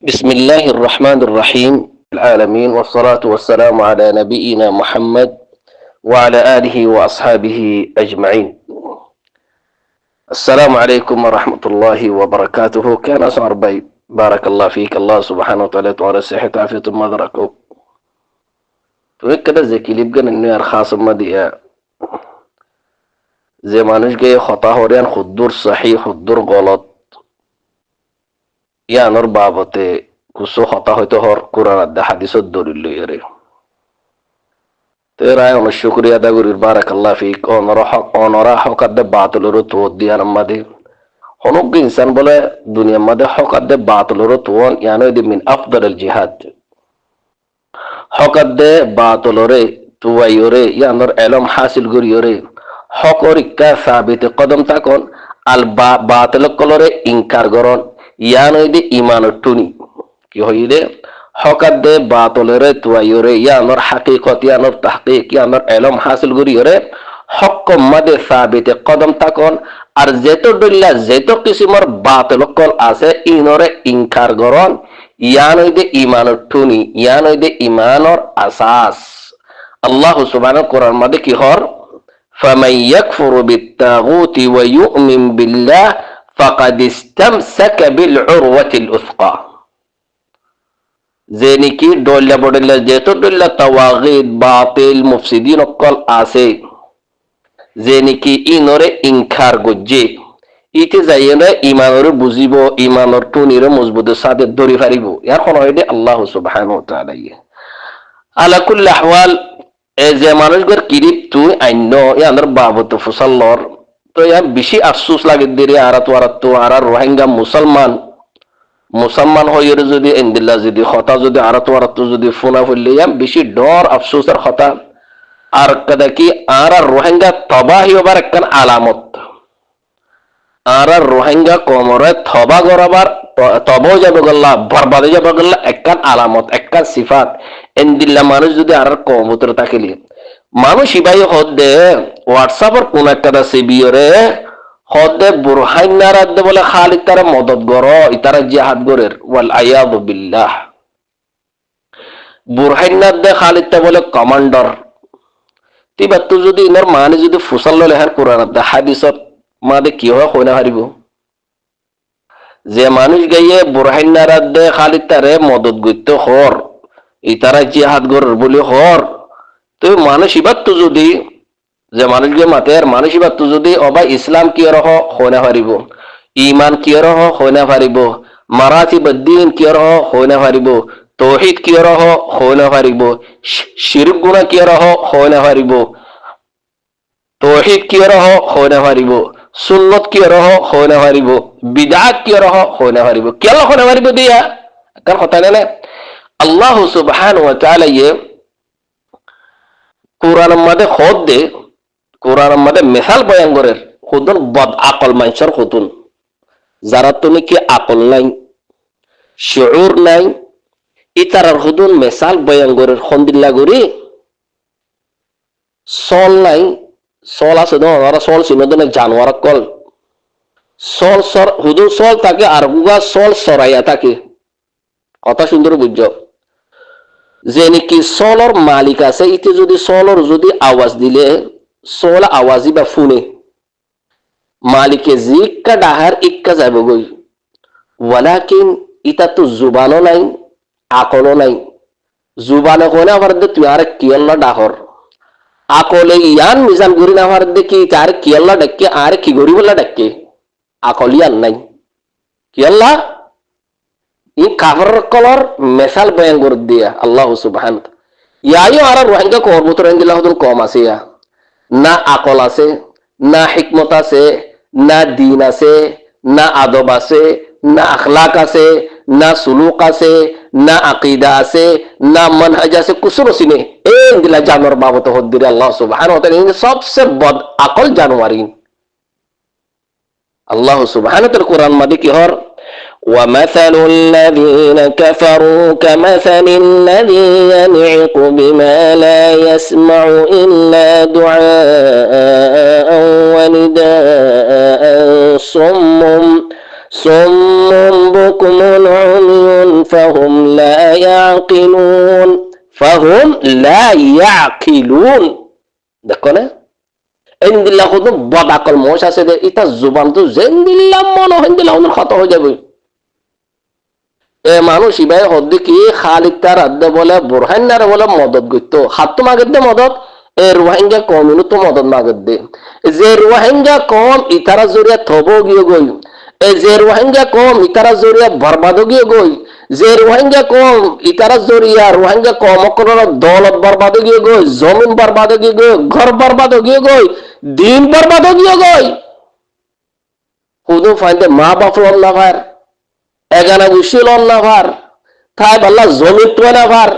بسم الله الرحمن الرحيم العالمين والصلاة والسلام على نبينا محمد وعلى آله وأصحابه أجمعين. السلام عليكم ورحمة الله وبركاته. كان أسعر بي بارك الله فيك. الله سبحانه وتعالى تعالى صحة عافية ما ذركوك. كده زي كليب جن النير خاص مديا زي ما نشجع خطأ هوريان خدور صحيح خدور غلط يا نور بابته كسو خطأ هيتو هور قرآن ده حديث الدور اللي يري ترى أنا الشكر يا دعوري بارك الله فيك. أنا راح قد باطل رتود دي أنا مدي هنوك إنسان بلا دنيا مدي قد باطل رتون يعني دي من أفضل الجهاد. قد باطل ري تويوري يا نور علم حاصل غريوري حقورك ثابت قدم تكون الباطل كلوري إنكار غرون يعني دي إيمان التوني কি হইলে হকাত দে বাতলরে তুয়াইরে ইয়ানোর হাকিকত ইয়ানোর তাহকিক ইয়ানোর ইলম হাসিল করিরে হক মাদে সাবিতে কদম তাকন আর যেত দল্লা যেত কিসিমর বাতল কল আছে ইনরে ইনকার গরন ইয়ানই দে ইমানের টুনি ইয়ানই দে ইমানর আসাস। আল্লাহ সুবহানাহু কোরআন মাদে কি হর ফামান ইয়াকফুরু বিত্তাগুতি ওয়া ইউমিন বিল্লাহ ফাকাদ ইসতামসাকা বিল উরওয়াতিল উসকা। যে নাকি ডল্লা বডল্লা যেত ডল্লা তাওয়াগিদ বাতিল মুফসিদিন অকল আছে যে নাকি ইনরে ইনকার গজ্জে ইতে যাইনে ইমানরে বুঝিব ইমানর টুনিরে মজবুত সাথে ধরি ফারিব ইয়ার কোন হইদে আল্লাহ সুবহানাহু ওয়া তাআলা আলা কুল্লি আহওয়াল এ যে মানুষগর কিরিপ তুই আইন ইয়ানর বাবত ফুসাল্লর তো ইয়া বেশি আফসোস লাগে দিরে আরাত আর রোহিঙ্গা মুসলমান হইর যদি ইন্দিল্লা যদি হতা যদি আরাত যদি ফোনা ফেললে বেশি ডর আফসোসের হতা আর কদা কি আর রোহিঙ্গা তবাহি হবার একখান আলামত আর রোহিঙ্গা কোমরে থবা গরাবার তবাও যাবে গল্লা বরবাদে যাবে গল্লা একখান আলামত একখান সিফাত ইন্দিল্লা মানুষ যদি আর কমতর থাকিলে মানুষ ইবাই হদে হোয়াটসঅ্যাপের কোন একটা সিবিয়রে হদে বুরহাইনারাদ বলে খালি তারা মদত গর ইতারা জিহাদ গরের ওয়াল আয়াযু বিল্লাহ বুরহাইনাদ দে খালিদ বলে কমান্ডার তিবা তো যদি ইনার মানে যদি ফুসাল লেহার কোরআনত দে হাদিসত মাদে কি হয় কইনা হারিব যে মানুষ গাইয়ে বুরহাইনারাদ দে খালিদ তারে মদত গইতে হর ইতারা জিহাদ গরের বলে হর তো মানুষ ইবাত তো যদি যে মানুষকে মাতের মানুষ ইবাত তো যদি অবা ইসলাম কি রহ হইনা পারিব ইমান কি রহ হইনা পারিব মারাতিব দ্বীন কি রহ হইনা পারিব তৌহিদ কি রহ হইনা পারিব শিরক গুনাহ কি রহ হইনা পারিব তৌহিদ কি রহ হইনা পারিব সুন্নাত কি রহ হইনা পারিব বিদআত কি রহ হইনা পারিব কেলা হইনা পারিব দিয়া কার কথা না আল্লাহ সুবহানাহু ওয়া তাআলা কোরআনের মধ্যে খোদ দে কোরআনের মধ্যে মিসাল বয়ান করেন খুদন বদ আকল মানুষের খুতুন যারা তুমি কি আকল নাই শিউর নাই ইতারার খুদুন মিসাল বয়ান করেন খন্দিল্লা করি সল নাই সল আছে না ওরা সল সিনদনে জানোয়ার কল সল সর হুদুন সল থাকে আর গুগা সল সরাইয়া থাকে কথা সুন্দর বুঝছ যে নাকি সলর মালিক আছে ইতে যদি সলর যদি আওয়াজ দিলে সল আওয়াজি বা ফুনে মালিকে জিক্কা ডাহার ইক্কা যাব গই ওয়ালাকিন ইতা তো জুবানও নাই আকলও নাই জুবানে কোনে আবার দে তুই আর কিয়াল্লা ডাহর আকলে ইয়ান মিজান গরি না আবার দে কি তার কিয়াল্লা ডাকে আর কি গরি বলা ডাকে আকলিয়ান নাই কিয়াল্লা ই কাফর কলর মেসাল বয়ান করে দিয়া আল্লাহ সুবহানাহু ইয়ায়ো আর রোহিঙ্গা কর্মত রোহিঙ্গা হদুন কম আছে না আকল আছে না হিকমত আছে না দিন আছে না আদব আছে না আখলাক আছে না সুলুক আছে না আকিদা আছে না মানহাজ আছে কুসুর সিনে এই দিলা জানোয়ার বাবত হদ্দিরে আল্লাহ সুবহানাহু ওয়া তাআলা সবসে বদ আকল জানোয়ারি আল্লাহ সুবহানাহু ওয়া তাআলা কোরআন মাদে কি হর ومثل الذين كفروا كمثل الذي ينعق بما لا يسمع إلا دعاء ونداء صم بكم عمي فهم لا يعقلون فهم لا يعقلون দেখো না এন্দিল্লা খুদ বদাকল মোশ আছে দে ইতা জুবান তো জেন্দিল্লা মনো হেন্দিল্লা ওন খত হয়ে যাবে এ মানুষ ইবাই হদ্দি কি খালিক তার আদ্দে বলে বুরহান্নার বলে মদত গইতো হাত তো মাগের দে মদত এ রোহিঙ্গা কমিনু তো মদত মাগের দে যে রোহিঙ্গা কম ইতারা জরিয়া থব গিয়ে গই এ যে রোহিঙ্গা কম ইতারা জরিয়া বরবাদ গিয়ে গই যে রোহিঙ্গা কম ইতারা জরিয়া রোহিঙ্গা কম করার দৌলত বরবাদ গিয়ে গই জমিন বরবাদ গিয়ে গই ঘর বরবাদ গিয়ে গই দিন বরবাদ গিয়ে গই হুদু ফাইদে মা বাপ আল্লাহ ভার এগানা উশিল আল্লাহ ভার তাই আল্লাহ জমিন তো না ভার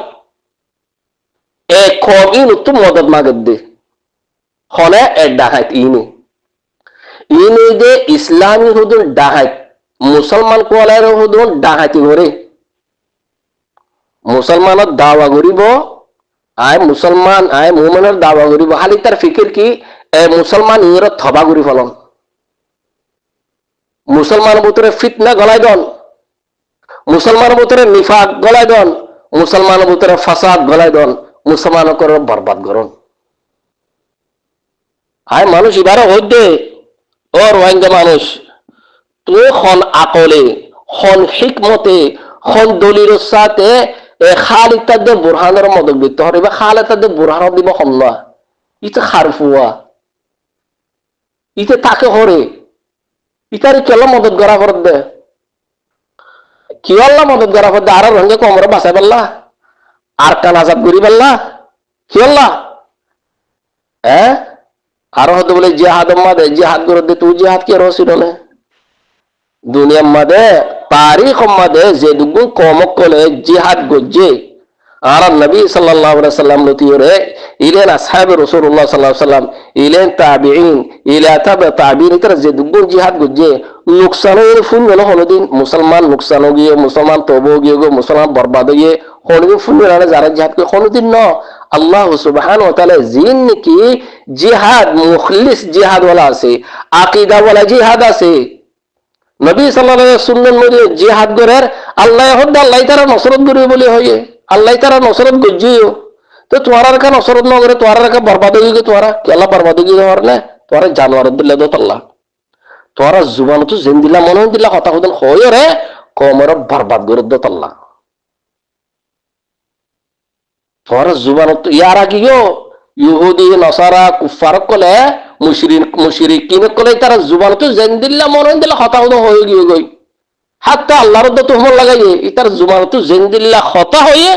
এ কমিন তো মদত মাগের দে হলে এ ডাহাত ইনি দে ইসলামী হুদুন ডাহাত মুসলমান কোয়ালের হুদুন ডাহাতি করে মুসলমানের দাওয়া করিব আয় মুসলমান আয় মুমিনের দাওয়া করিব খালি তার ফিকির কি এ মুসলমান ইয়ের থবা করি ফলন মুসলমান ভিতরে ফিতনা গলাই দন মুসলমান ভিতরে নিফাক গলাই দন মুসলমান ভিতরে ফাসাদ গলাই দন মুসলমান করে বরবাদ করুন আয় মানুষ এবারে হইতে ও রোহিঙ্গা মানুষ তুই খন আকলে খন হিকমতে খন দলির সাথে এ খালি তাদের বুরহানের মদক দিতে হবে বা খালে তাদের বুরহান দিব হল্লা ইতে খারফুয়া ইতে তাকে হরে ইতারে কেল মদত করা ফরত দে কি আল্লাহ মদত করা ফরত দে আর রোহিঙ্গা কমরে বাঁচাই পারলা আর কান আজাদ করি পারলা কি আল্লাহ হ্যাঁ আর হয়তো বলে জিহাদ মাদে জিহাদ করে দে তুই জিহাদ কে রসিল দুনিয়ার মাদে তারিখ মাদে যে দুগুণ কমক কলে জিহাদ গজ্জে আর নবী সাল্লাল্লাহু আলাইহি সাল্লাম লতিরে ইলেন আসহাবে রাসূলুল্লাহ সাল্লাল্লাহু আলাইহি সাল্লাম ইলেন তাবিঈন ইলা তাবিঈন ইতর যে দুগুণ জিহাদ গজ্জে নুকসানের ফুল হলো হলদিন মুসলমান নুকসান গিয়ে মুসলমান তওবা গিয়ে গো মুসলমান বরবাদ গিয়ে হলদিন ফুল হলো যারা জিহাদ করে হলদিন ন আল্লাহ সুবহানাহু ওয়া তাআলা জিন কি জিহাদ মুখলিস জিহাদ ওয়ালা আছে আকীদা ওয়ালা জিহাদ আছে নবী সাল্লাল্লাহু আলাইহি ওয়াসাল্লাম মধ্যে জিহাদ করার আল্লাহ হদ্দা আল্লাহ তাআলা নসরত করে বলে হয় আল্লাহ তাআলা নসরত গজ্জিও তো তোমার কা নসরত ন করে তোমার কা বরবাদ হয়ে গিয়ে তোমার কেলা বরবাদ হয়ে গিয়ে না তোমার জানোয়ার দিলে দত আল্লাহ তোমার জুবান তো জিন্দিলা মনে দিলা কথা হদন হয় রে কমর বরবাদ করে দত আল্লাহ তোমার জুবান তো ইয়ার আগিও ইহুদি নসারা কুফার কলে মুশরিকিন কলে তারা জুবান তো জিন্দিলা মনে দিলা কথা হদন হয়ে গিয়ে গই হাত্তা আল্লাহর দত হুমল লাগাইয়ে ইতার জুবান তো জিন্দিল্লা খতা হয়ে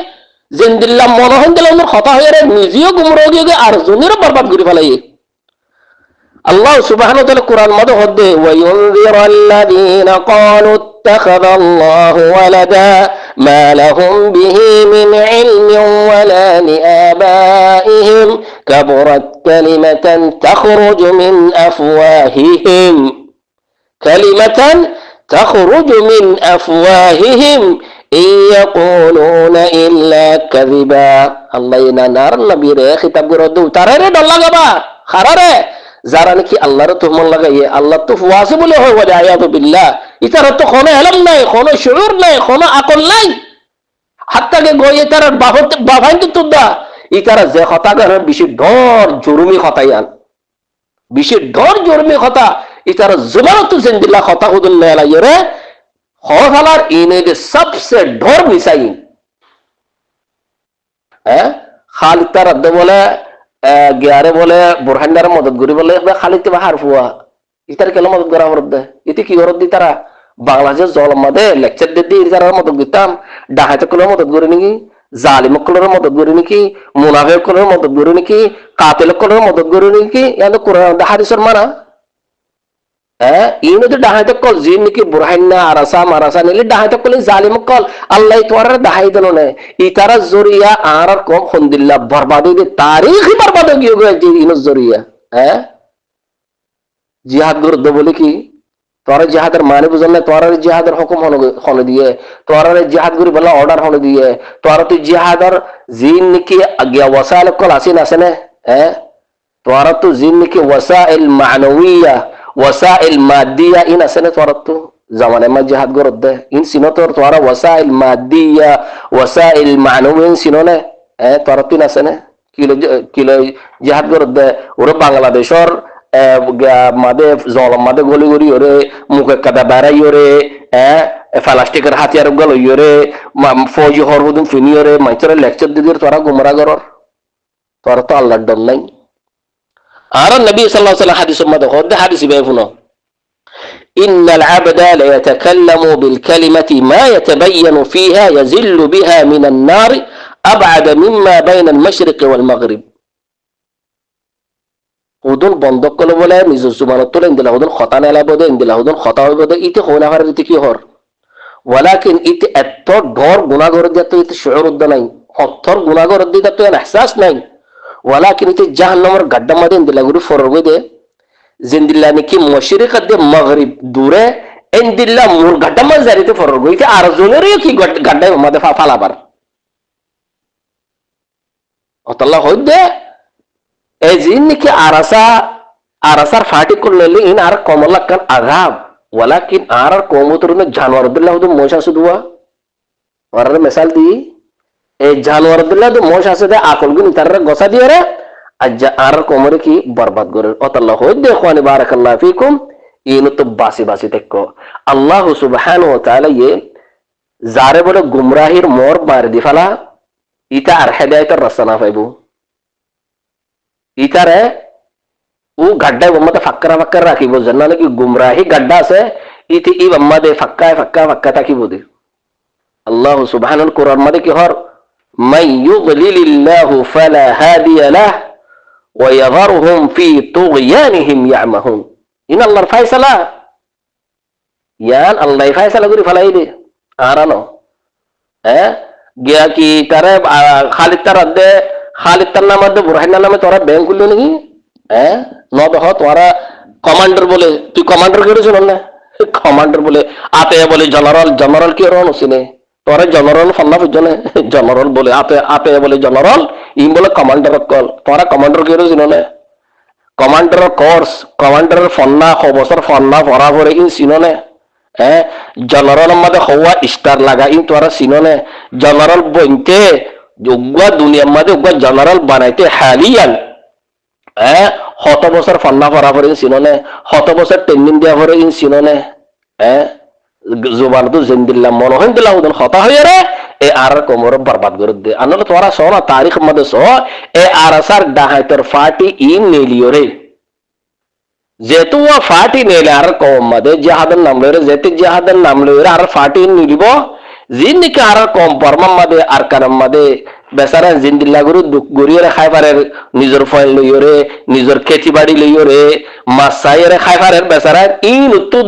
জিন্দিল্লা মনে হয় দিলে ওর খতা হয়ে রে নিজেও গুমরা গিয়ে আর জমিরও বরবাদ করে ফেলাইয়ে আল্লাহ সুবহানাহু ওয়া তাআলা কুরআন মধ্যে হদে ওয়া ইউনযিরাল্লাযীনা ক্বালু ইত্তাখাযাল্লাহু ওয়ালাদা মা লাহুম বিহি মিন ইলমিন ওয়ালা লিআবাইহিম কাবুরাত কালিমাতান তাখরুজু মিন আফওয়াহিহিম কালিমাতান تخرج من أفواههم إن يقولون إلا كذبا الله ينار النبي রে খিতাব করে দউ তারে রে ডল লাগাবা খারারে যারা নাকি আল্লাহর তুহমত লাগাইয়ে আল্লাহ তো ফুয়াসে বলে হয় ওয়া আয়াতু বিল্লাহ ইতারা তো কোনো ইলম নাই কোনো শুউর নাই কোনো আকল নাই হাত্তাকে গয়ে তার বাবাই তো তুদা ইতারা যে কথা করে বেশি ডর জুরুমি কথায়ান বেশি ডর জুরুমি কথা इतारा जुबान जिंदिल्ला खता खुदुल लेला येरे खौफालार इने के सबसे ढोर मिसाई है खालिद तार अद्द बोले ग्यारे बोले बुरहानदार मदद गुरी बोले खालिद ते बाहर हुआ इतार केला मदद करा वरद इति की वरद तारा बांग्लादेश जलम मादे लेक्चर दे दी इतारा मदद दिताम डाहाते कोला मदद गुरी निकी जालिम कोला मदद गुरी निकी मुनाफिक कोला मदद गुरी निकी कातिल कोला मदद गुरी निकी यानी कुरान दा हदीसर माना ini tuh dah itu kol zin niki burhanna arasa marasa nili dah itu kol zalim kol Allah itu orang dah itu loh itara zuriya arar kom khundillah barbadi di tarikh barbadi kiyo gaya jadi ini zuriya jihad gurdo boleh ki তোরা জিহাদের মানে বুঝল না তোরা জিহাদের হুকুম হলো দিয়ে তোরা জিহাদ করি বলা অর্ডার হলো দিয়ে তোরা তুই জিহাদের জিন নাকি আগে ওয়াসাইল কল আসিন আছে না তোরা তো জিন নাকি ওয়াসাইল মানবিয়া ওয়াসাইল মাদিয়া ইন আছে না তোরা তো জামানে মা জিহাদ গরদ দে ইন সিনতর তোরা ওয়াসাইল মাদিয়া ওয়াসাইল মানবিন সিননে তোরা তিন আছে না কিলো কিলো জিহাদ গরদ দে ওরে বাংলাদেশর মাদে জলম মাদে গলি গড়ি ওরে মুখে কাদা বেড়াই ওরে প্লাস্টিকের হাতিয়ার গল ইয়রে ফৌজি হরহুদুম ফিনি ওরে মাইচরে লেকচার দিদির তোরা গুমরা গরর তোরা তো আল্লাহর ডর নাই আর নবী সাল্লাল্লাহু আলাইহি ওয়াসাল্লাম হাদিস মধ্যে হদে হাদিস বে ফুনো ইন্নাল আবদা লা ইয়াতাকাল্লামু বিল কালিমাতি মা ইয়াতাবায়ানু ফিহা ইয়াজিল্লু বিহা মিনান নার আবআদা মিম্মা বাইনাল মাশরিকি ওয়াল মাগরিব হুদুন বন্ধ করলে বলে নিজের জুমানত তোলেন দিলা হুদুন খতা নেলা বদে দিলা হুদুন খতা হইব দে ইতে হইনা হার ইতে কি হর ওয়ালাকিন ইতে এত ডর গুনাহগর দিতে ইতে শুউর উদ্দ নাই হত্তর গুনাহগর দিতে তো এহসাস নাই ওয়ালাকিন ইতে জাহান্নামের গাড্ডা মাদে দিলা গুরি ফরবে দে জিন্দিল্লা নাকি মশরিক দে মাগরিব দূরে এন্দিল্লা মুর গাড্ডা মাঝ জারিতে ফরবে ইতে আর জনের কি গাড্ডা মাদে ফালাবার অতল্লাহ হই দে এই জিন নাকি আরাসার ফাটি করলে ইন আর কমলা কান আযাব ওয়ালাকিন আর কমতরনে জানোয়ার দিল্লাহ তো মশা সুদুয়া আর মিসাল দি এই জানোয়ার দিল্লাহ তো মশা আছে দে আকল গুন তার গসা দিয়ে রে আজ আর কমরে কি বরবাদ করে অতাল্লাহ হই দে খানি বারাকাল্লাহু ফিকুম ইন তো বাসি বাসি দেখো আল্লাহ সুবহানাহু ওয়া তাআলা ये জারে বলে গুমরাহির মোর মার দি ফালা ইতা আর হেদায়েতের রাস্তা না পাইবো ইতারে ও গাড্ডায় বম্মাতে ফাক্কার রাখিব জানা নাকি গুমরাহি গাড্ডা আছে ইতি ই বম্মাদে ফাক্কা থাকিব দে আল্লাহ সুবহানাহু কুরআন মাদে কি হর মান ইউদ্লিলিল্লাহু ফালা হাদিয়া লাহ ওয়া ইয়াযরুহুম ফি তুগয়ানিহিম ইয়ামাহুন ইন আল্লাহর ফায়সালা ইয়ান আল্লাহ ফায়সালা করি ফলাই দে আরানো গিয়া কি তারে খালিদ তার নামে বুরহান নামে তোরা ব্যাংক খুললো নাকি নদহ তোরা কমান্ডার বলে তুই কমান্ডার করেছিল না কমান্ডার বলে আপে বলে জেনারেল কি রন চিনে তোরা জেনারেল ফল্লা বুঝনে জেনারেল বলে আপে বলে জেনারেল ইম বলে কমান্ডার কল তোরা কমান্ডার করেছিল না কমান্ডার কোর্স কমান্ডার ফন্না খবসর ফন্না ভরা ভরে ইন চিননে জেনারেল মধ্যে হওয়া স্টার লাগা ইন তোরা চিননে জেনারেল বইতে উগ্র দুনিয়ার মধ্যে উগ্র জেনারেল বানাইতে হালিয়ান শত বছর ফান্না ভরা ভরে চিননে শত বছর ট্রেনিং দিয়া ভরে চিননে জুবানতো জিন্দিল্লা মনোহন দিলা উদন হতা হয়ে রে এ আর কোমর বরবাদ করে দে আনলে তোরা সো না তারিখ মধ্যে সো এ আর আসার ডাহাইতর ফাটি ইন নেলিও রে যেহেতু ও ফাটি নেলে আর কম মধ্যে জিহাদের নাম লইরে যেতে জিহাদের নাম লইরে আর ফাটি নিলিব জিন্দিকে আর কম বর্মার মাদে আর কানাম মাদে বেচারা জিন্দিল্লা গরু দুঃখ গড়িয়ে খাই পারে নিজের ফল লইরে নিজের খেতি বাড়ি লইরে মাছ চাইরে খাই পারে বেচারা ইন উত্তর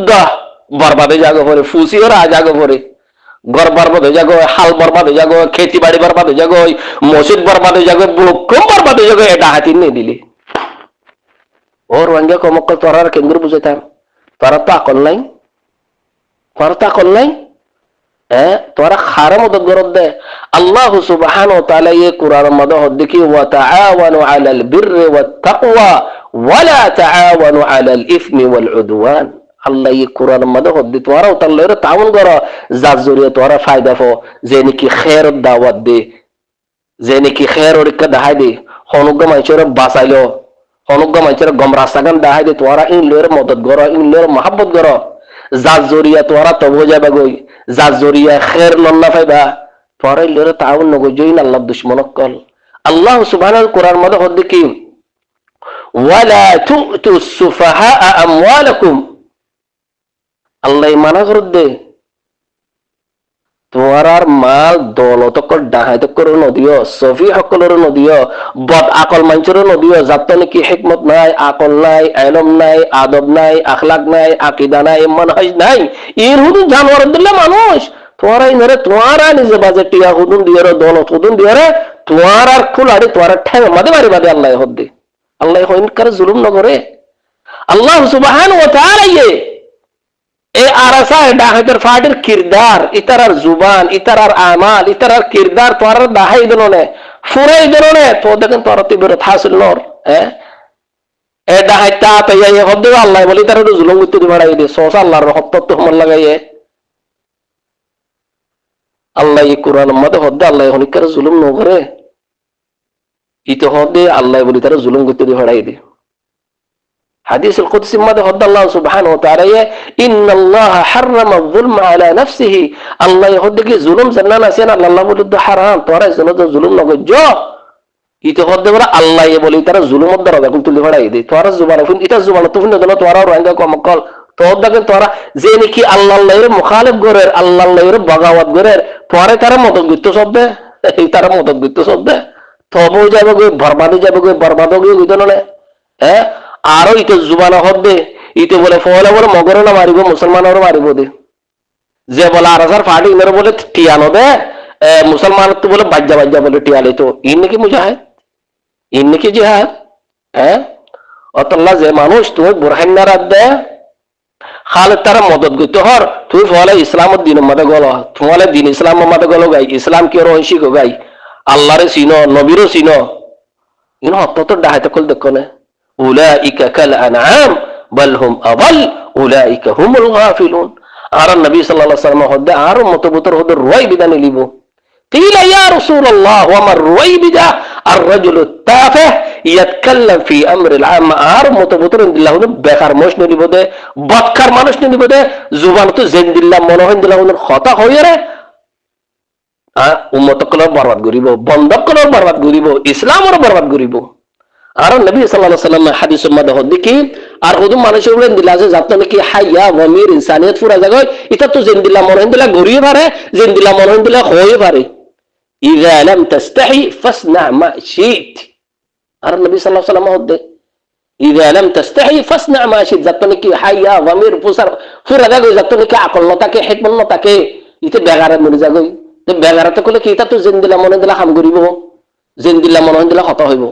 বরবাদে জাগো পরে ফুসিওরা জাগো পরে ঘর বরবাদ হয়ে যাগো হাল বরবাদ হয়ে যাগো খেতি বাড়ি বরবাদ হয়ে যাগো মসজিদ বরবাদ হয়ে যাগো বুলক্রম বরবাদ হয়ে যাগো এটা হাতির নিয়ে দিলি ওর রঙে কমক্কল তোরা কেন্দ্র বুঝাইতাম তোরা তো আকল নাই তোরা খারে মদত গরত দে আল্লাহ সুবহানাহু ওয়া তাআলা এই কুরআনের মধ্যে হদ্দে কি ওয়া তাআওয়ানু আলাল বিররি ওয়াত তাকওয়া ওয়া লা তাআওয়ানু আলাল ইসমি ওয়াল উদওয়ান আল্লাহ এই কুরআনের মধ্যে হদ্দে তোরা তাআলার তাআওয়ান করো যার জরিয়ে তোরা ফায়দা ফো যে নাকি খায়রত দাওয়াত দে যে নাকি খায়রর কা দাহাই দে হনুগ্গ মাইচর বাঁচাইলো হনুগ্গ মাইচর গম রাস্তাগান দাহাই দে তোরা ইন লয়ের মদত করো ইন লয়ের মহব্বত করো যার জরিয়া তোরা তবু যাবে গই যার জরিয়া খের লন্না ফাইবা তোরা লরে তাউন নগজইন আল্লাহ দুশমনক কল আল্লাহ সুবহানাহু কুরআন মধ্যে হদ্দে কি ওয়ালা তুতু সুফাহা আমওয়ালাকুম আল্লাহ মানা করে দে তোরার মাল দৌলত কর ডাহাইত করে নদিও সফি সকলের নদিও বদ আকল মাঞ্চর নদিও যাত নাকি হিকমত নাই আকল নাই ইলম নাই আদব নাই আখলাক নাই আকীদা নাই মানহাজ নাই এর হুদুন জানোয়ার দিলে মানুষ তোরাই নরে তোরা নিজে বাজে টিয়া হুদুন দিয়ার দৌলত হুদুন দিয়ার তোরার কুলাড়ি তোরা ঠ্যাং মাদে মারি বাদে আল্লাহ হদ্দে আল্লাহ হইন করে জুলুম না করে আল্লাহ সুবহানাহু ওয়া তাআলা এ আরাসা ডাহাইতের ফাটির কিরদার ইতারার জুবান ইতারার আমাল ইতারার কিরদার তোরার দাহাই দিলনে ফুরাই দিলনে তো দেখেন তোরা তিবর হাসিল নর এটা হাইতা তাই হদ্দে আল্লাহ বলি তার জুলুম করতে বাড়াই দে সস আল্লাহর হত্ত তো আমার লাগাইয়ে আল্লাহ কোরআন মধ্যে হদ্দে আল্লাহ হনিকার জুলুম ন করে ইতে হদ্দে আল্লাহ বলি তার জুলুম করতে বাড়াই দে হাদিসুল কুদসি মধ্যে হদ্দে আল্লাহ সুবহানাহু ওয়া তাআলা ইন্নাল্লাহ হাররামা যুলমা আলা নাফসিহি আল্লাহ হদ্দে কি জুলুম জান্নাত আছে না আল্লাহ বলি তো হারাম তোরা জন্য তো জুলুম ন গজ্জ ইতে হদ্দে বলে আল্লাহ বলি তার জুলুম দ্বারা দেখুন তুলি বাড়াই দে তোরা জুবান এটা জুবান তুই না তোরা রোহিঙ্গা কমকল তোর দেখেন তোরা যে নাকি আল্লাহর মুখালিফ গরের আল্লাহর বগাওয়াত গরের তোরে তারা মদত করতে সববে এই তারা মদত করতে সববে তবু যাবে গই বরবাদ যাবে গই বরবাদ গই বুঝতো না হ্যাঁ আরো ইতে জুবান হদ্দে ইতে বলে ফলে বলে মগরে না মারিব মুসলমানও মারিব দে যে বলে আর ফাটি ইনারে বলে টিয়ানো দে মুসলমান তো বলে বাজ্যা বাজ্যা বলে টিয়ালে তো ইন নাকি মুজাহিদ ইন নাকি জিহাদ হ্যাঁ অতল্লা যে মানুষ তুমি বুরহান্না রাত দে খালে তারা মদত করতে হর তুই ফলে ইসলামের দিনের মধ্যে গল তোমালে দিন ইসলামের মধ্যে গল গাই ইসলাম কি রহস্য গো গাই আল্লাহরে চিনো নবীরও চিনো ইন অত্যন্ত ডাহাইতে কল দেখো না উলাইকা কাল আনআম বাল হুম আদাল উলাইকা হুমুল গাফিলুন আর নবী সাল্লাল্লাহু আলাইহি ওয়াসাল্লাম হদে আর মতবুতর হদে রয় বিধান লিব قيل يا رسول الله وما الرويبدة الرجل التافه يتكلم في امر العام আর মতবুতর দিল্লাহ বেকার মানুষ নি বদে বদকার মানুষ নি বদে জুবান তো জিন্দিল্লাহ মনে হয় দিল্লাহ কথা হইরে উম্মত কল বরবাদ করিব বন্ধক কল বরবাদ করিব ইসলামর বরবাদ করিব আর নবী সাল্লাল্লাহু আলাইহি ওয়াসাল্লাম হাদিসের মধ্যে দেখি আর হুদুম মানুষের বলেন দিলা যে যাত নাকি হাইয়া ওয়ামির ইনসানিয়ত পুরা জায়গায় এটা তো জিন্দিল্লাহ মনে হয় দিলা গরিয়ে পারে জিন্দিল্লাহ মনে হয় দিলা হয়ে পারে ইযা লাম তাস্তাহি ফাসনা মা শিত আর নবী সাল্লাল্লাহু আলাইহি ওয়াসাল্লাম হদে ইযা লাম তাস্তাহি ফাসনা মা শিত যাত নাকি হাইয়া ওয়ামির পুরা জায়গায় যাত নাকি আকল না থাকে হিকমত না থাকে ইতে বেগারে মরে জায়গায় তো বেগারাতে কলে কি এটা তো জিন্দিল্লাহ মনে দিলা কাম করিব জিন্দিল্লাহ মনে হয় দিলা খত হইব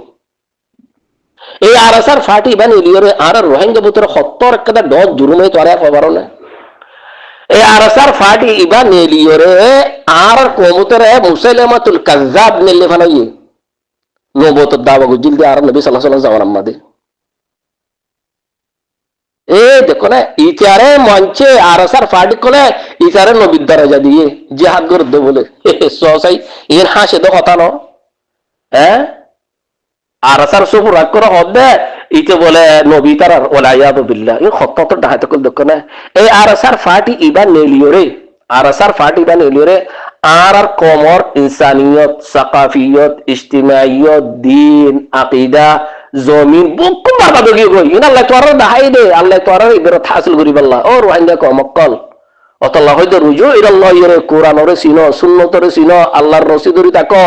এই আরসার ফাটি বানি লিওরে আর রোহিঙ্গা বুতর 70 একটা ডজ জুরুমে তোরা খবরও না এই আরসার ফাটি ইবা নেলিওরে আর কমুতরে মুসাইলামাতুল কাজ্জাব নেলে ফালাই নবত দাওয়া গুজিল দি আর নবী সাল্লাল্লাহু আলাইহি ওয়াসাল্লাম জামানার এ দেখো না ইচারে মঞ্চে আরসার ফাটি কলে ইচারে নবীর দরজা দিয়ে জিহাদ করতে বলে সসাই এর হাসে তো কথা ন হ্যাঁ আরসার সুপুর রাগ করা হবে ইতে বলে নবী তার ওলাইয়াদু বিল্লাহ এই খত্ত ডাহাতে কল দেখো না এই আরসার ফাটি ইবা নেলিওরে আরসার ফাটি ইবা নেলিওরে আর কমর ইনসানিয়ত সাকাফিয়ত ইজতিমাইয়ত দ্বীন আকীদা জমিন বুকু বাবা দগি গই ইন আল্লাহ তোরা দাহাই দে আল্লাহ তোরা ইবরত হাসিল করিব আল্লাহ ও রোহিঙ্গা কমকল অতল্লাহ হইতে রুজু ইলাল্লাহ ইরে কোরআনরে চিনো সুন্নতরে চিনো আল্লাহর রসিদরি তাকো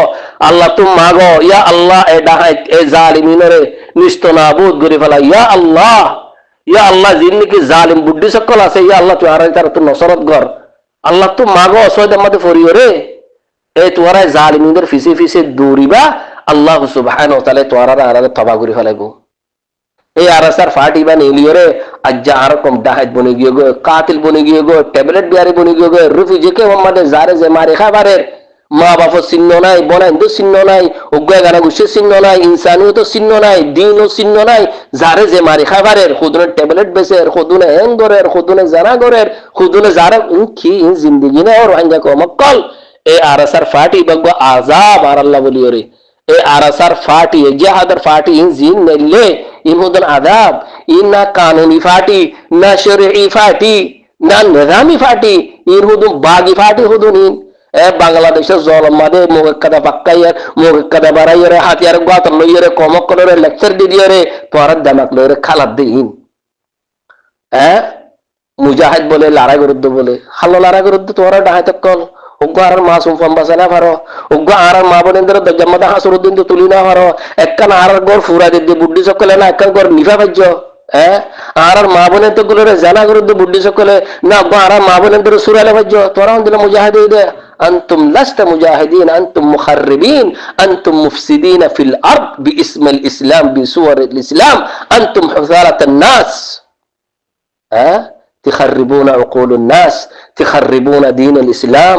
আল্লাহ তুম মাগো ইয়া আল্লাহ এ ডাহাই এ জালিমিনরে নিস্তনাবুদ গরি ফেলা ইয়া আল্লাহ যিনি কি জালিম বুদ্ধি সকল আছে ইয়া আল্লাহ তুই আর তার তো নসরত গর আল্লাহ তুম মাগো অসয়দ আমাদের ফরিয়রে এ তোরা জালিমিনদের ফিসে ফিসে দৌড়িবা আল্লাহ সুবহানাহু ওয়া তাআলা তোরা আর তবা করি ফেলাইবো এই আরসার ফাটি বা নেলিওরে আজ্জা আর কম ডাহাত বনে গিয়ে গো কাতিল বনে গিয়ে গো ট্যাবলেট বিয়ারি বনে গিয়ে গো রিফিউজি কে আমাদের জারে যে মারে খাবারের মা বাপ চিহ্ন নাই বনাইন্দু চিহ্ন নাই উগ্গা গানা গুছে চিহ্ন নাই ইনসানিয়ত চিহ্ন নাই দিনও চিহ্ন নাই জারে যে মারে খাবারের খুদনে ট্যাবলেট বেসের খুদনে এঙ্গরের খুদনে জানা গরের খুদনে জারে কি জিন্দেগি না রোহিঙ্গা কো মক্কল এই আরসার ফাটি বগো আযাব আর আল্লাহ বলিওরে এই আরসার ফাটি জিহাদের ফাটি ইন জিন নেলে ইমুদন আযাব ইনা কানুনি ফাটি না শরঈ ফাটি না নিজামি ফাটি ইন হুদুম বাগি ফাটি হুদুন ইন এ বাংলাদেশের জলম মাদে মুগক্কাদা পাক্কাইয়া মুগক্কাদা বারাইরে হাতিয়ার গাত লইরে কমক করে লেকচার দি দিরে তোরা দামাক লইরে খালাত দেইন মুজাহিদ বলে লড়াই করতে বলে হালো লড়াই করতে তোরা ডাহাতে কল উগ্র আর মাসুম ফাম্বাসা না পারো উগ্র আর মা বোনেদের দজ্জামাদা হাসরুদ্দিন তো তুলি না পারো একখান আর গড় ফুরা দিতে বুদ্ধি সকলে না একখান গড় নিফা ভাজ্য আর মা বোনের তো গুলোরে জানা করতে বুদ্ধি সকলে না আর মা বোনেদের সুরালে ভাজ্য তোরা দিলে মুজাহিদ দে أنتم لست مجاهدين أنتم مخربين أنتم مفسدين في الأرض باسم الإسلام بصور الإسلام أنتم حثالة الناس تخربون عقول الناس تخربون دين الإسلام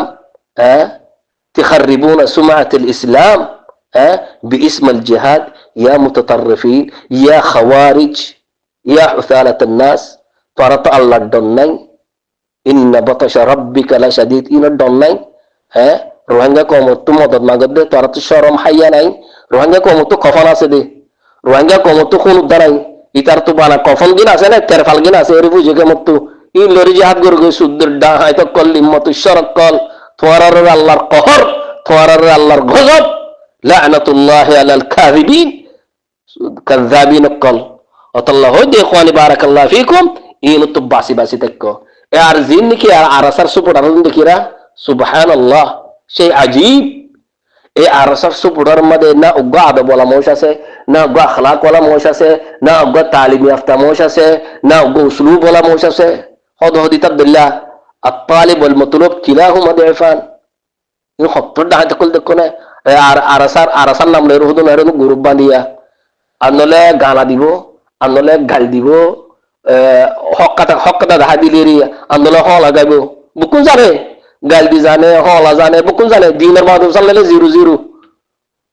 تخربون سمعة الإسلام باسم الجهاد يا متطرفين يا خوارج ইয়া হুসালাতুন নাস, তোরা তো আল্লাহর ডর নাই। ইন্না বাতাশা রাব্বিকা লাশাদীদ, ইনার ডর নাই। হ্যাঁ, রোহিঙ্গা কম তো মদত মাগত দে, তোরা তো শরম হাইয়া নাই। রোহিঙ্গা কম তো কফন আছে দে, রোহিঙ্গা কম তো কোন উদ্ধার নাই। ইতার তো বানা কফন গিন আছে না, তেরফাল গিন আছে, এর বুঝে কে মতো ই লরি জিহাদ গরু গই সুদ্দের ডা হাইতো কল লিম্মত শরক কল, তোরার আল্লাহর কহর, তোরার আল্লাহর গজব, লানাতুল্লাহি আলাল কাযিবিন, কাযাবিন কল। অতাল্লাহ হই দে ইখওয়ানি বারাকাল্লাহু ফিকুম, ইন তো বাসি বাসি তেক্ক এ আর জিন নাকি আর আরাসার সুপট আর দেখিরা সুবহানাল্লাহ, সেই আজীব। এই আরসার সুপুটার মধ্যে না উগ্র আদব বলা মানুষ আছে, না উগ্র আখলাক বলা মানুষ আছে, না উগ্র তালিম ইয়াফতা মানুষ আছে, না উগ্র উসলুব বলা মানুষ আছে। হদ হদিতার দিল্লা আত্তালিব ওয়াল মাতলুব কিলাহুমা দাইফান, ইন হত্তর ডাহাই তকল দেখো না। আর আরসার নাম লের হুদু মেরু গ্রুপ বাঁধিয়া আনলে গানা দিব, আনলে গাল দিব, হক কথা দেখা দিলি আন্দোলন হ লাগাইব। বুকুন জানে গাল দি জানে, হলা জানে, বুকুন জানে দিনের মাধ্যম চাললে জিরো জিরো।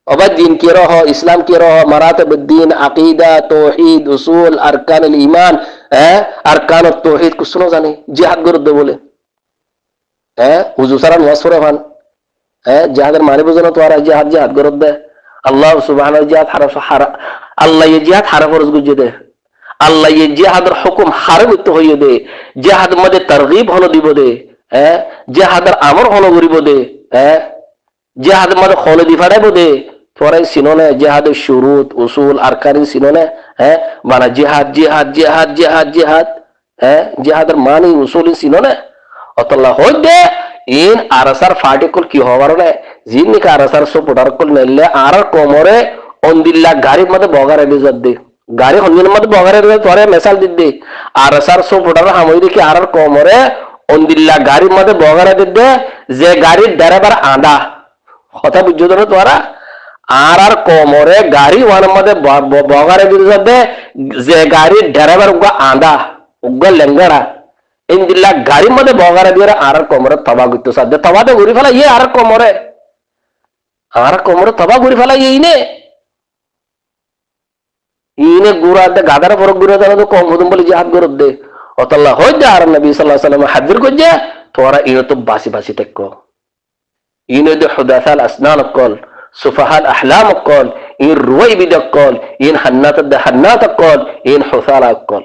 অবা দিন কি রহ, ইসলাম কি রহ, মারাতিবুদ্দিন, আকিদা, তৌহিদ, উসুল, আরকানুল ঈমান, আরকানুত তৌহিদ কুছনো জানে, জিহাদ গরুদ বলে। হুজুর সারা নামাজ পড়ে ভান, জিহাদের মানে বুঝো না তো আর জিহাদ জিহাদ গরুদ দে। আল্লাহ সুবহানাহু জিহাদ হারা, আল্লাহ জিহাদ হারা ফরজ গুজে দে, আল্লাহ জিহাদের হুকুম হারে করতে হইয়ে দে, জিহাদ মধ্যে তারগিব হলো দিব দে, জিহাদের আমর হলো করিব দে, জিহাদ মধ্যে হলো দি ফাড়াইব দে। পরে সিননে জিহাদের শুরুত উসুল আরকানি সিননে, মানে জিহাদ জিহাদ জিহাদ জিহাদ জিহাদ, জিহাদের মানে উসুল সিননে। অতল্লাহ হই দে ইন আরসার ফাটিকুল কি হবার না, জিন নিকা আরসার সুপুটার কুল নেলে আর কোমরে অন্দিল্লা গাড়ির মধ্যে বগারে বিজত দে, গাড়ি হন্দির মধ্যে বগারে তোরে মেসাল দিদ্দে আরসার সুপুটার হামই দেখি আর কোমরে অন্দিল্লা গাড়ির মধ্যে বগারে দিদ্দে, যে গাড়ির ড্রাইভার আদা কথা বুঝছো না তোরা, আর কোমরে গাড়ি ওয়ানের মধ্যে বগারে দিতে, যে গাড়ির ড্রাইভার উগা আদা উগা লেঙ্গারা ইন্দিল্লা গাড়ির মধ্যে বগারে দিয়ে আর কোমরে তবা গুতো সাথে তবাতে ঘুরি ফেলা ইয়ে আর কোমরে তবা ঘুরি ফেলা ইনে ইনে গুড়া দে গাদার পর গুড়া জানা তো কম হদম বলে জিহাদ গরদ দে। অতাল্লাহ হই দে আর নবী সাল্লাল্লাহু আলাইহি ওয়াসাল্লাম হাজির করছে তোরা ইনে তো বাসি বাসি তেক ইনে দে হুদাসাল আসনান কল, সুফাহাল আহলাম কল, ইন রুয়াই বিদ কল, ইন হান্নাত কল, ইন হুসালা কল।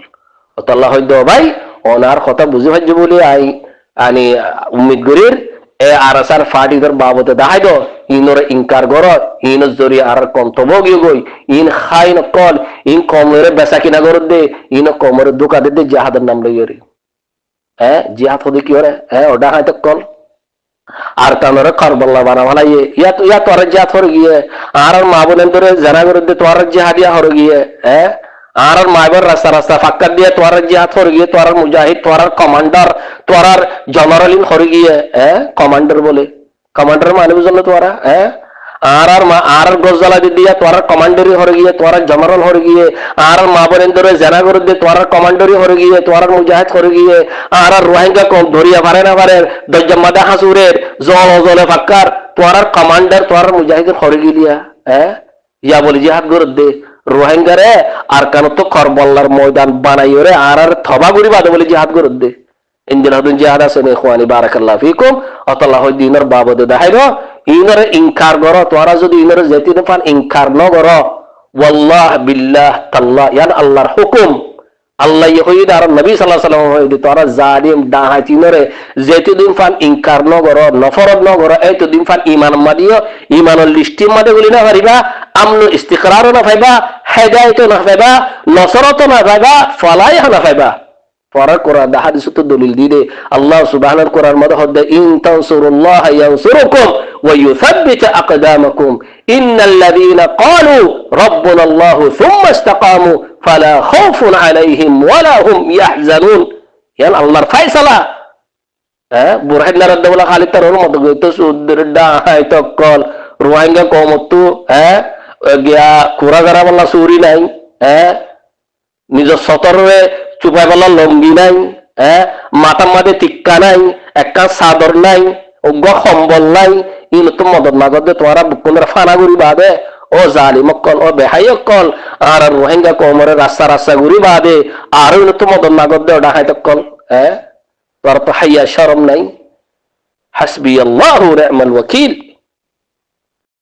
অতাল্লাহ হই দে ভাই ওনার কথা বুঝে ভাজ্য বলে আই আনি উম্মিদ গরির এ আরসার ফাটিদর বাবতে দাহাই দো ইনর ইনকার গর, ইন জরি আর কন্তব গিয়ে গই, ইন খাইন কল, ইন কমরে বেচা কিনা গর দে, ইন কমরে দোকা দে জিহাদের নাম লইরি, জিহাদ হদে কি হরে, ওটা হাই তক কল আর কানরে কারবাল্লা বানা ভালাইয়ে ইয়া তোর জিহাদ হরে গিয়ে আর মা বোনের ধরে জানা গর দে তোর জিহাদিয়া হরে গিয়ে, আর মাইবার রাস্তা রাস্তা ফাক্কা দিয়ে তোর জিহাদ হরে গিয়ে, তোর মুজাহিদ, তোর কমান্ডার, তোর জেনারেল হরে গিয়ে, কমান্ডার বলে কমান্ডার মানে বুঝলো তোরা, আর গজ্জালা দিয়ে তোর কমান্ডারি হরে গিয়ে, তোর জেনারেল হরে গিয়ে, আর মা বোনের ধরে জেনা করে দিয়ে তোর কমান্ডারি হরে গিয়ে, তোর মুজাহিদ হরে গিয়ে, আর রোহিঙ্গা কম ধরিয়া পারে না পারে দজ্জা মাদা হাসুরের জল জলে ফাক্কার তোর কমান্ডার, তোর মুজাহিদ হরে গিয়া, ইয়া বলে জিহাদ গরদ দে রোহিঙ্গারে আর কেন তো করবল্লার ময়দান বানাইও রে আর থবা গুড়ি বাদে বলে জিহাদ গরদ দে। ইন্দিন হদুন জিহাদ আছে নে ইখওয়ানি বারাকাল্লাহু ফিকুম। অতাল্লাহ হই দিনের বাবদে দেখাইব ইনরে ইনকার গর, তোরা যদি ইনরে যেতিন পান ইনকার ন গর, ওয়াল্লাহ বিল্লাহ তাল্লাহ ইয়ান আল্লাহর হুকুম আল্লাহ হইদ আর নবী সাল্লাল্লাহু আলাইহি ওয়াসাল্লাম হইদ তোরা জালিম ডাহাই তিনরে যেতিন পান ইনকার ন গর, নফরত ন গর, এই তো দিন পান ঈমান মাদিও ঈমানের লিস্টি মাদে গুলি না পারিবা, আমন ইস্তিকরারও না পাইবা, হেদায়েত না পাইবা, নসরত না পাইবা, ফলাইহ না পাইবা। পড়া কোরআন হাদিস তো দলিল দিদে আল্লাহ সুবহানাহু কোরআন মধ্যে হদ্দে ইন তানসুরুল্লাহ ইয়ানসুরুকুম ওয়া ইউসাব্বিত আকদামাকুম ইন্নাল্লাযীনা ক্বালু রাব্বুনাল্লাহু সুম্মা ইসতাকামু ফালা খাউফুন আলাইহিম ওয়ালা হুম ইয়াহজানুন। ইয়ান আল্লাহর ফয়সালা, বুরহান রাদ্দাওলা খালি তার মত গইতো সুদের ডাহাই তকল রোহিঙ্গা কমতু, গিয়া কুরাগারা বলা সুরি নাই, নিজ সতরে চুপাই বলা লঙ্গি নাই, মাথার মাঝে টিক্কা নাই, একটা চাদর নাই, অজ্ঞ সম্বল নাই, ইন তো মদত মাগত দে তোরা বুকুনের ফানা গুড়ি বাদে ও জালিমকল ও বেহাইকল আর রোহিঙ্গা কোমরে রাস্তা রাস্তা ঘুরি বাদে আর তো মদন নাগদ দে ডাহাই তকল হ্যাঁ তোর তো হাইয়া শরম নাই হাসবি আল্লাহু নি'মাল ওয়াকিল